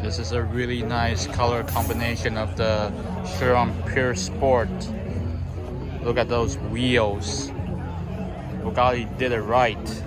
This is a really nice color combination of the Chiron Pur Sport. Look at those wheels. Bugatti did it right.